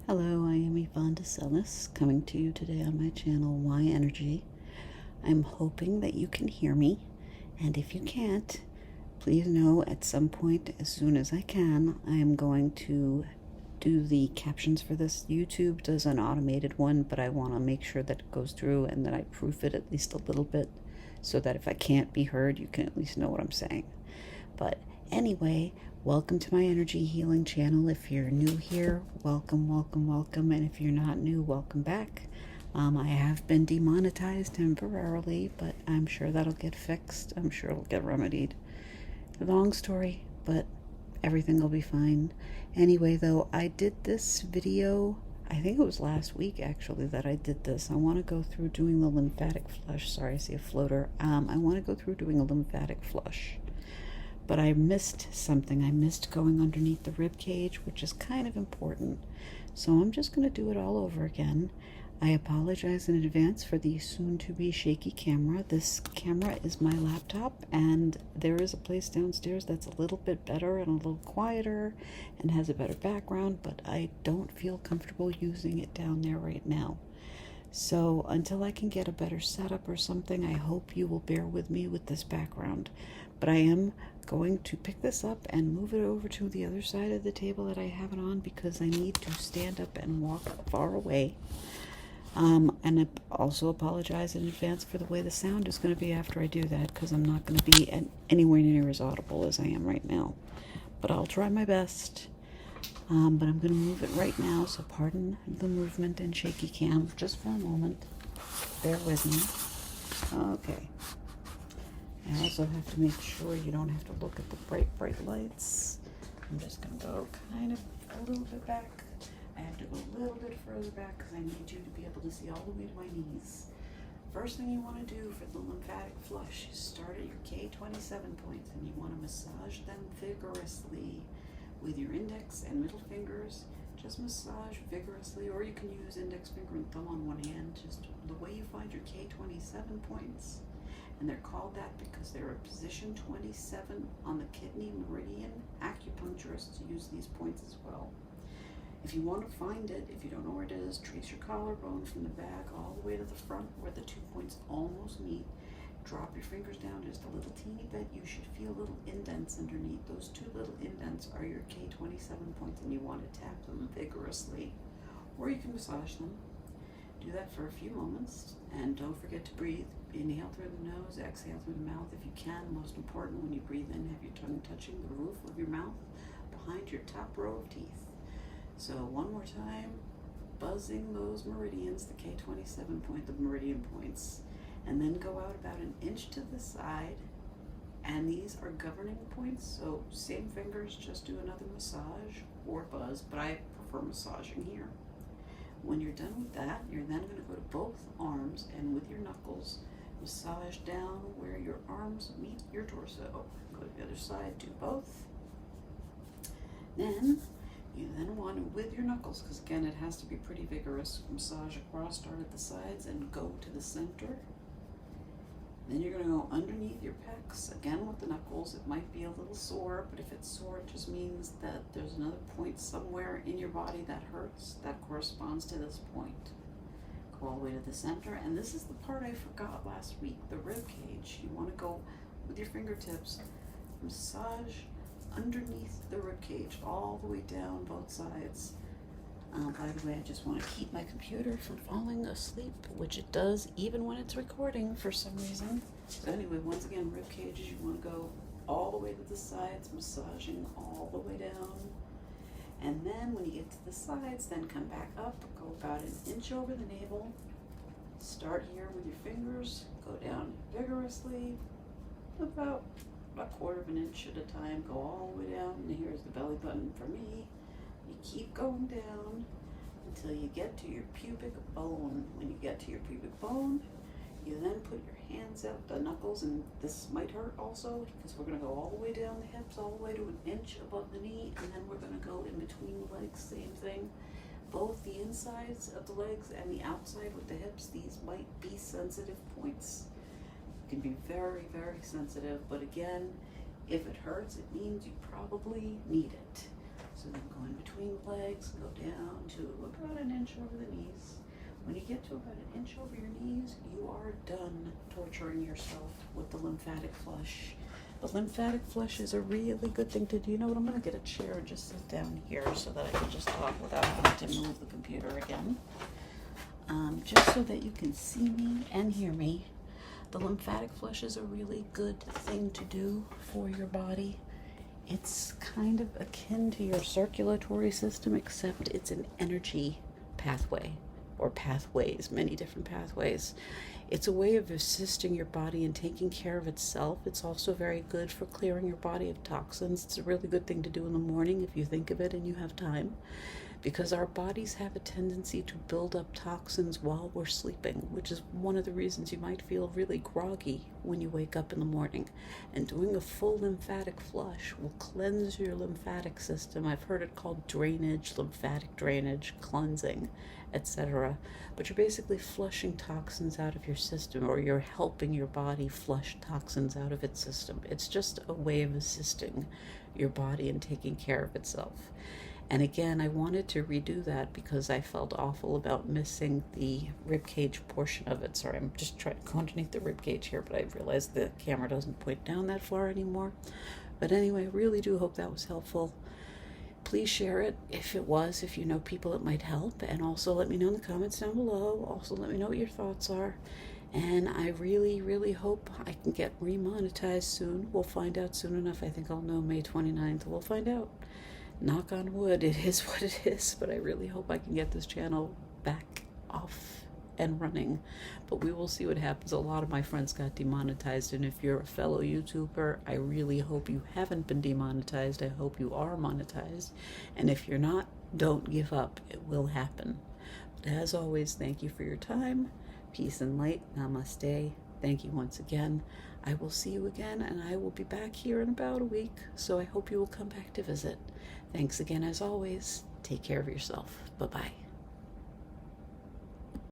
Hello, I am Yvonne DeSellis, coming to you today on my channel, Why Energy. I'm hoping that you can hear me, and if you can't, please know at some point, as soon as I can, I am going to do the captions for this. YouTube does an automated one, but I want to make sure that it goes through and that I proof it at least a little bit, so that if I can't be heard, you can at least know what I'm saying. But anyway, welcome to my energy healing channel. If you're new here, welcome, welcome, welcome. And if you're not new, welcome back. I have been demonetized temporarily, but I'm sure that'll get fixed. I'm sure it'll get remedied. Long story, but everything will be fine. Anyway, though, I did this video, I think it was last week actually that I did this. I want to go through doing the lymphatic flush. Sorry, I see a floater. I want to go through doing a lymphatic flush. But I missed something. I missed going underneath the rib cage, which is kind of important. So I'm just going to do it all over again. I apologize in advance for the soon-to-be shaky camera. This camera is my laptop, and there is a place downstairs that's a little bit better and a little quieter and has a better background, but I don't feel comfortable using it down there right now. So until I can get a better setup or something, I hope you will bear with me with this background. But I am going to pick this up and move it over to the other side of the table that I have it on, because I need to stand up and walk far away. And I also apologize in advance for the way the sound is going to be after I do that, because I'm not going to be anywhere near as audible as I am right now. But I'll try my best. But I'm going to move it right now, so pardon the movement and shaky cam just for a moment. Bear with me. Okay. I also have to make sure you don't have to look at the bright, bright lights. I'm just going to go kind of a little bit back. I have to go a little bit further back because I need you to be able to see all the way to my knees. First thing you want to do for the lymphatic flush is start at your K27 points, and you want to massage them vigorously with your index and middle fingers. Just massage vigorously, or you can use index finger and thumb on one hand, just the way you find your K27 points. And they're called that because they're a position 27 on the kidney meridian. Acupuncturists use these points as well. If you want to find it, if you don't know where it is, trace your collarbone from the back all the way to the front where the 2 points almost meet. Drop your fingers down just a little teeny bit. You should feel little indents underneath. Those 2 little indents are your K27 points, and you want to tap them vigorously. Or you can massage them. Do that for a few moments, and don't forget to breathe. Inhale through the nose, exhale through the mouth if you can. Most important, when you breathe in, have your tongue touching the roof of your mouth behind your top row of teeth. So one more time, buzzing those meridians, the K27 point, the meridian points, and then go out about an inch to the side. And these are governing points, so same fingers, just do another massage or buzz, but I prefer massaging here. When you're done with that, you're then going to go to both arms, and with your knuckles, massage down where your arms meet your torso. Go to the other side, do both. Then you then want to, with your knuckles, because again it has to be pretty vigorous, massage across, start at the sides and go to the center. Then you're going to go underneath your pecs, again with the knuckles. It might be a little sore, but if it's sore, it just means that there's another point somewhere in your body that hurts that corresponds to this point. Go all the way to the center, and this is the part I forgot last week, the rib cage. You want to go with your fingertips, massage underneath the rib cage, all the way down both sides. By the way, I just want to keep my computer from falling asleep, which it does even when it's recording for some reason. So anyway, once again, rib cages, you want to go all the way to the sides, massaging all the way down. And then when you get to the sides, then come back up, go about an inch over the navel. Start here with your fingers, go down vigorously, about a quarter of an inch at a time, go all the way down. And here's the belly button for me. You keep going down until you get to your pubic bone. When you get to your pubic bone, you then put your hands out, the knuckles, and this might hurt also because we're going to go all the way down the hips, all the way to an inch above the knee, and then we're going to go in between the legs, same thing. Both the insides of the legs and the outside with the hips, these might be sensitive points. You can be very, very sensitive, but again, if it hurts, it means you probably need it. So then go in between the legs, go down to about an inch over the knees. When you get to about an inch over your knees, you are done torturing yourself with the lymphatic flush. The lymphatic flush is a really good thing to do. You know what? I'm going to get a chair and just sit down here so that I can just talk without having to move the computer again. Just so that you can see me and hear me. The lymphatic flush is a really good thing to do for your body. It's kind of akin to your circulatory system, except it's an energy pathway, or pathways, many different pathways. It's a way of assisting your body in taking care of itself. It's also very good for clearing your body of toxins. It's a really good thing to do in the morning if you think of it and you have time, because our bodies have a tendency to build up toxins while we're sleeping, which is one of the reasons you might feel really groggy when you wake up in the morning. And doing a full lymphatic flush will cleanse your lymphatic system. I've heard it called drainage, lymphatic drainage, cleansing, etc. But you're basically flushing toxins out of your system, or you're helping your body flush toxins out of its system. It's just a way of assisting your body in taking care of itself. And again, I wanted to redo that because I felt awful about missing the ribcage portion of it. Sorry, I'm just trying to go underneath the ribcage here, but I realized the camera doesn't point down that far anymore. But anyway, I really do hope that was helpful. Please share it if it was, if you know people it might help. And also let me know in the comments down below. Also let me know what your thoughts are. And I really, really hope I can get remonetized soon. We'll find out soon enough. I think I'll know May 29th. We'll find out. Knock on wood, it is what it is, but I really hope I can get this channel back off and running. But we will see what happens. A lot of my friends got demonetized, and if you're a fellow YouTuber, I really hope you haven't been demonetized. I hope you are monetized. And if you're not, don't give up. It will happen. But as always, thank you for your time. Peace and light. Namaste. Thank you once again. I will see you again, and I will be back here in about a week, so I hope you will come back to visit. Thanks again as always. Take care of yourself. Bye-bye.